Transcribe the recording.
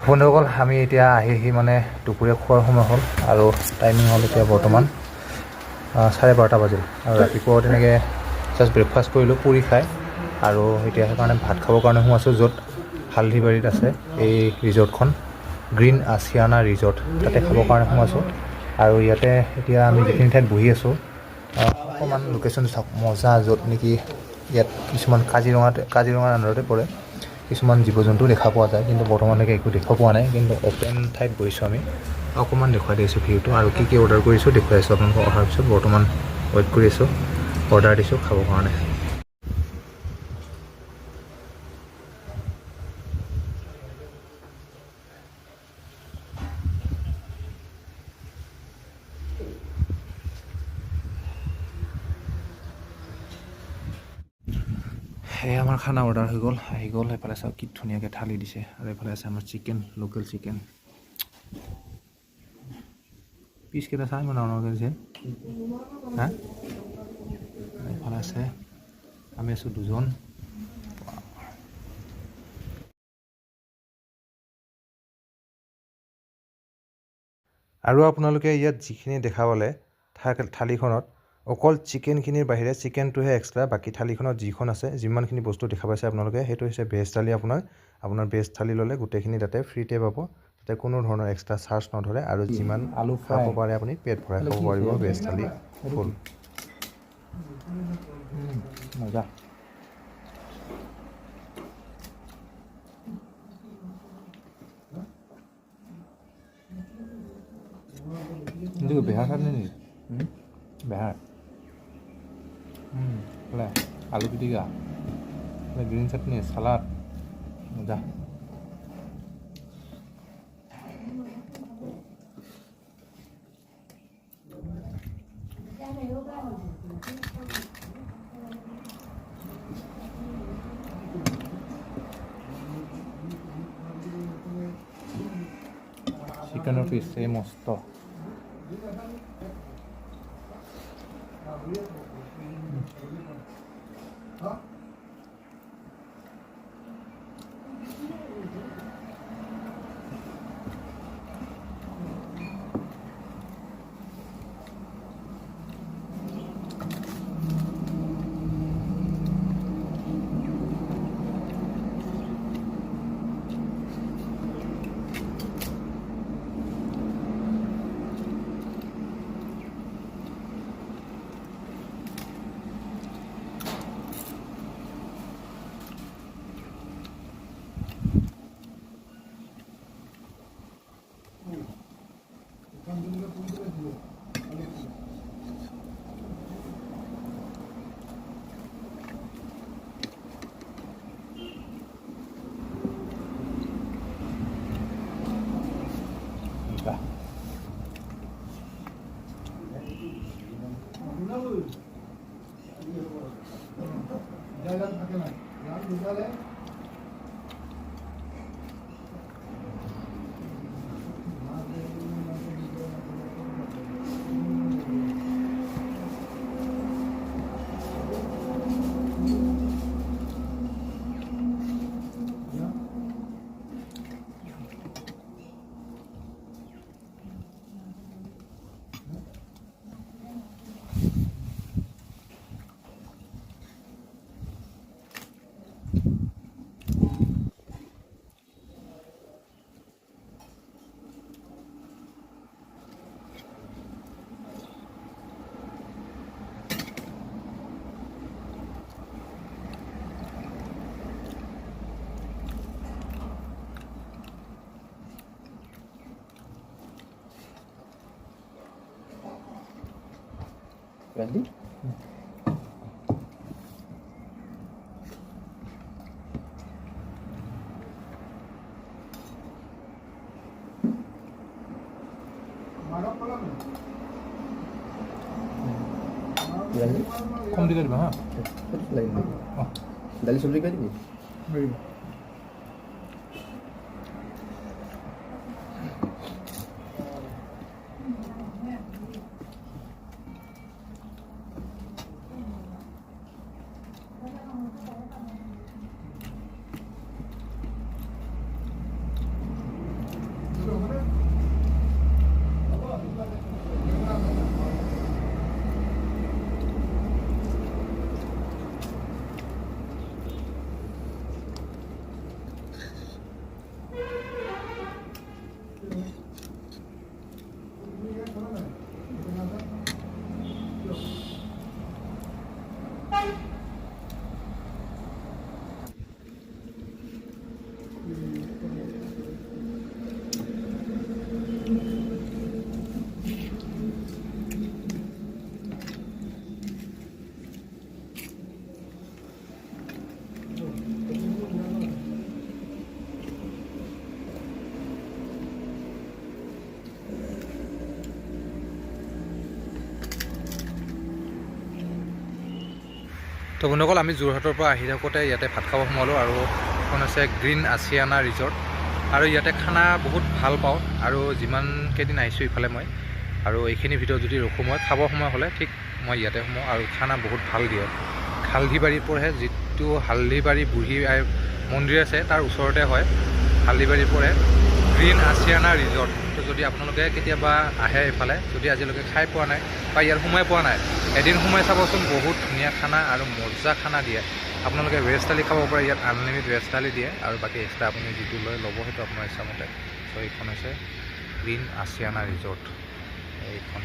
বন্ধুসকল আমি এতিয়া আহি মানে দুপৰীয়া খোৱাৰ সময় হ'ল আৰু টাইমিং হ'ল এতিয়া বৰ্তমান 12:30 বাজিল আৰু ৰাতিপুৱা তেনেকৈ জাষ্ট ব্ৰেকফাষ্ট কৰিলোঁ পুৰি খাই আৰু এতিয়া সেইকাৰণে ভাত খাবৰ কাৰণে সোমাইছোঁ য'ত হালধিবাৰীত আছে এই ৰিজৰ্টখন গ্ৰীণ আছিয়ানা ৰিজৰ্ট তাতে খাবৰ কাৰণে সোমাইছোঁ আৰু ইয়াতে এতিয়া আমি যিখিনি ঠাইত বহি আছোঁ অকণমান লোকেশ্যন চাওক মজা য'ত নেকি ইয়াত কিছুমান কাজিৰঙাৰ আণ্ডাৰতে পৰে কিছুমান জীৱ জন্তু দেখা পোৱা যায় কিন্তু বৰ্তমানলৈকে একো দেখা পোৱা নাই কিন্তু অ'পেন ঠাইত বহিছোঁ আমি অকণমান দেখুৱাই দিছোঁ ভিউটো আৰু কি অৰ্ডাৰ কৰিছোঁ দেখুৱাই আছোঁ আপোনালোকক অহাৰ পিছত বৰ্তমান ৱেইট কৰি আছোঁ অৰ্ডাৰ দিছোঁ খাবৰ কাৰণে এই আমাৰ খানা অৰ্ডাৰ হৈ গ'ল আহি গ'ল এইফালে চাওক কি ধুনীয়াকৈ থালি দিছে আৰু এইফালে আছে আমাৰ চিকেন লোকেল চিকেন পিচ কেইটা চাই ইমান ডাঙৰ দিছে হা এইফালে আছে আমি আছোঁ দুজন আৰু আপোনালোকে ইয়াত যিখিনি দেখা পালে থালিখনত অকল চিকেনখিনিৰ বাহিৰে চিকেনটোহে এক্সট্ৰা বাকী থালিখনত যিখন আছে যিমানখিনি বস্তু দেখা পাইছে আপোনালোকে সেইটো হৈছে ভেজ থালি আপোনাৰ ভেজ থালি ল'লে গোটেইখিনি তাতে ফ্ৰীতে পাব তাতে কোনো ধৰণৰ এক্সট্ৰা চাৰ্জ নধৰে আৰু যিমান আলু খাব পাৰে আপুনি পেট ভৰাই খাব পাৰিব ভেজ থালি ফুল মজা কিন্তু বেহাৰ খাবি নেকি বেহাৰ আলু পিটিকা গ্ৰীণ চাটনি চালাড মজা চিকেনৰ পিচ এই মস্ত Ready? Kom di mana? Terus lain. Oh, dari sebelum kan ini. তো বন্ধুসকল আমি যোৰহাটৰ পৰা আহি থাকোঁতে ইয়াতে ভাত খাব সোমালোঁ আৰু এখন আছে গ্ৰীণ আছিয়ানা ৰিজৰ্ট আৰু ইয়াতে খানা বহুত ভাল পাওঁ আৰু যিমান কেইদিন আহিছোঁ ইফালে মই আৰু এইখিনি ভিতৰত যদি ৰখোঁ মই খাব সময় হ'লে ঠিক মই ইয়াতে সোমাওঁ আৰু খানা বহুত ভাল দিয়ে হালধিবাৰীৰ পৰাহে যিটো হালধিবাৰী বুঢ়ী আই মন্দিৰ আছে তাৰ ওচৰতে হয় হালধিবাৰীৰ পৰাহে গ্ৰীণ আছিয়ানা ৰিজৰ্ট তো যদি আপোনালোকে কেতিয়াবা আহে এইফালে যদি আজিলৈকে খাই পোৱা নাই বা ইয়াত সোমাই পোৱা নাই এদিন সোমাই চাবচোন বহুত ধুনীয়া খানা আৰু মজা খানা দিয়ে আপোনালোকে ভেজ থালি খাব পাৰে ইয়াত আনলিমিটেড ভেজ থালি দিয়ে আৰু বাকী এক্সট্ৰা আপুনি যিটো লৈ ল'ব সেইটো আপোনাৰ ইচ্ছামতে চ' এইখন হৈছে গ্ৰীণ আছিয়ানা ৰিজৰ্ট এইখন